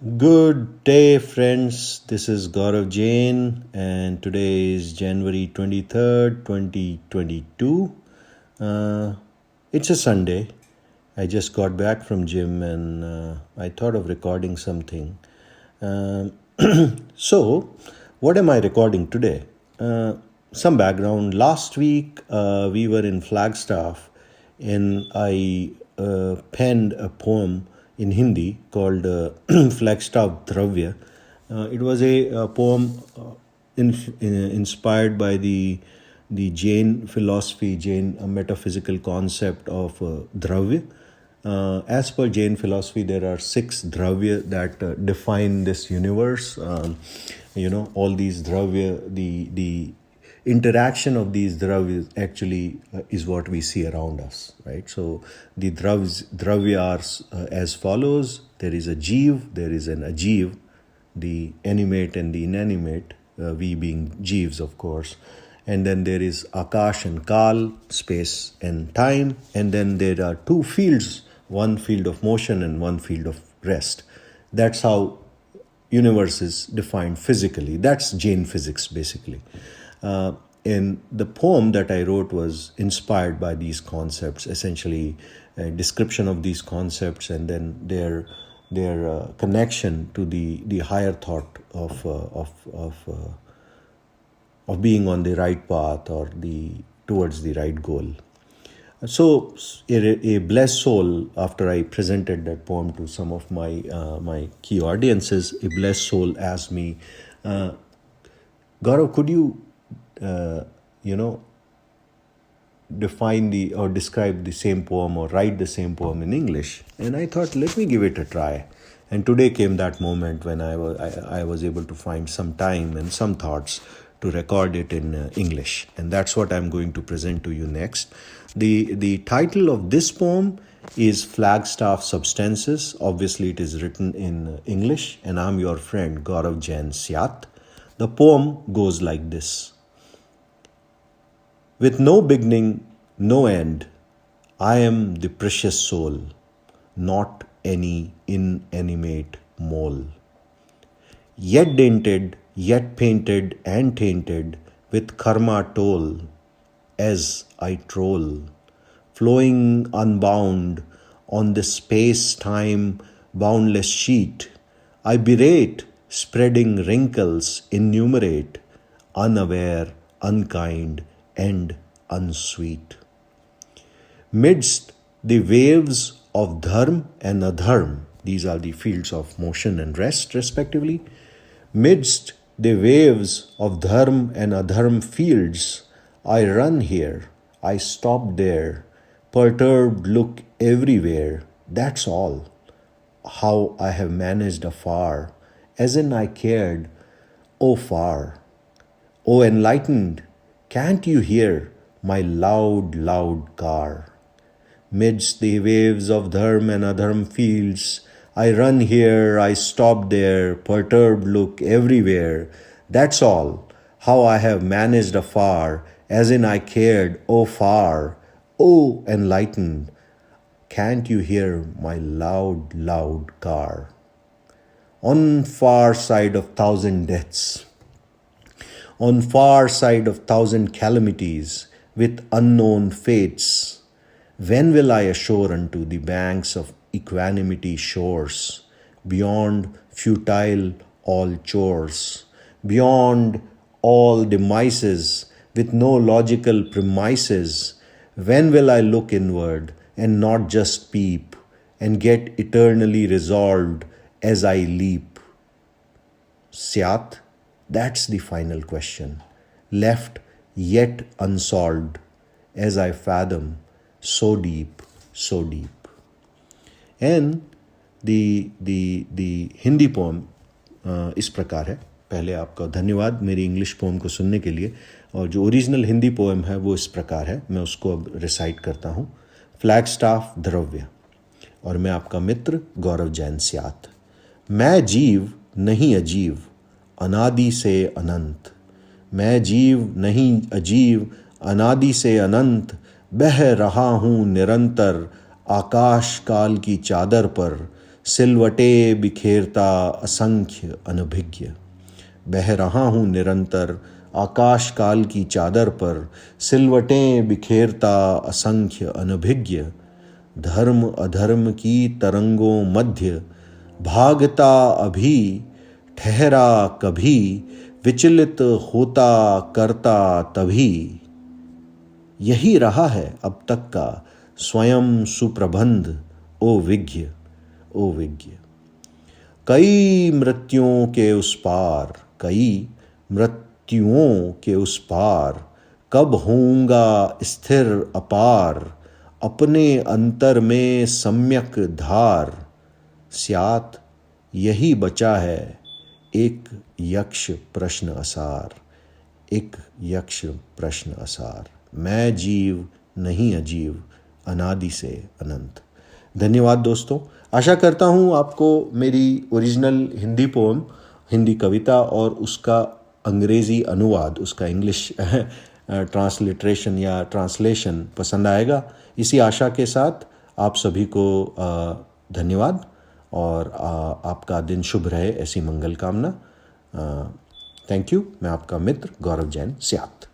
Good day, friends. This is Gaurav Jain, and today is January 23rd, 2022. It's a Sunday. I just got back from gym and I thought of recording something. Um, so, what am I recording today? Some background. Last week, we were in Flagstaff and I penned a poem in Hindi called Flagstaff Dravya. It was a poem inspired by the Jain philosophy, Jain metaphysical concept of Dravya. As per Jain philosophy, there are six Dravya that define this universe. All these Dravya, the interaction of these dravya actually is what we see around us, right? So the dravya are as follows. There is a jeev, there is an ajeev, the animate and the inanimate, we being jeevs, of course. And then there is akash and kal, space and time. And then there are two fields, one field of motion and one field of rest. That's how universe is defined physically. That's Jain physics, basically. And the poem that I wrote was inspired by these concepts, essentially a description of these concepts and then their connection to the higher thought of being on the right path or towards the right goal. So a blessed soul, after I presented that poem to some of my key audiences, a blessed soul asked me, Gaurav, could you define or describe the same poem or write the same poem in English? And I thought, let me give it a try. And today came that moment when I was able to find some time and some thoughts to record it in English. And that's what I'm going to present to you next. The title of this poem is Flagstaff Substances. Obviously, it is written in English, and I'm your friend, Gaurav Jain Syat. The poem goes like this. With no beginning, no end, I am the precious soul, not any inanimate mole. Yet dented, yet painted and tainted with karma toll, as I troll, flowing unbound on the space-time boundless sheet, I berate, spreading wrinkles innumerate, unaware, unkind, and unsweet. Midst the waves of dharm and adharm, these are the fields of motion and rest, respectively. Midst the waves of dharm and adharm fields, I run here, I stop there, perturbed look everywhere, that's all. How I have managed afar, as in I cared, O far. O enlightened, can't you hear my loud, loud car? Midst the waves of dharm and adharm fields, I run here, I stop there, perturbed look everywhere. That's all, how I have managed afar, as in I cared, O far. O enlightened, can't you hear my loud, loud car? On far side of thousand deaths, on far side of thousand calamities, with unknown fates, when will I assure unto the banks of equanimity shores, beyond futile all chores, beyond all demises, with no logical premises, when will I look inward and not just peep, and get eternally resolved as I leap? Syat, that's the final question, left yet unsolved, as I fathom, so deep, so deep. And the Hindi poem इस प्रकार है. पहले आपका धन्यवाद मेरी English pome को सुनने के लिए. और जो ओरिजिनल हिंदी पोएम है वो इस प्रकार है. मैं उसको अब रिसाइट करता हूँ. फ्लैगस्टाफ द्रव्य. और मैं आपका मित्र गौरव जैन स्यात. मैं जीव नहीं अजीव, अनादि से अनंत. मैं जीव नहीं अजीव, अनादि से अनंत, बह रहा हूँ निरंतर आकाश काल की चादर पर, सिलवटे बिखेरता असंख्य अनभिज्ञ। बह रहा हूँ निरंतर आकाश काल की चादर पर, सिलवटें बिखेरता असंख्य अनभिज्ञ। धर्म अधर्म की तरंगों मध्य भागता अभी, ठहरा कभी, विचलित होता करता तभी। यही रहा है अब तक का स्वयं सुप्रबंध, ओ विज्ञ, ओ विज्ञ। कई मृत्युओं के उस पार, कई मृत्युओं के उस पार, कब होऊंगा स्थिर अपार, अपने अंतर में सम्यक धार। स्यात यही बचा है एक यक्ष प्रश्न असार, एक यक्ष प्रश्न असार। मैं जीव नहीं अजीव, अनादि से अनंत। धन्यवाद दोस्तों। आशा करता हूँ आपको मेरी ओरिजिनल हिंदी पोएम, हिंदी कविता और उसका अंग्रेज़ी अनुवाद, उसका इंग्लिश ट्रांसलिट्रेशन या ट्रांसलेशन पसंद आएगा। इसी आशा के साथ आप सभी को धन्यवाद और आपका दिन शुभ रहे, ऐसी मंगल कामना। Thank you. मैं आपका मित्र गौरव जैन, स्यात।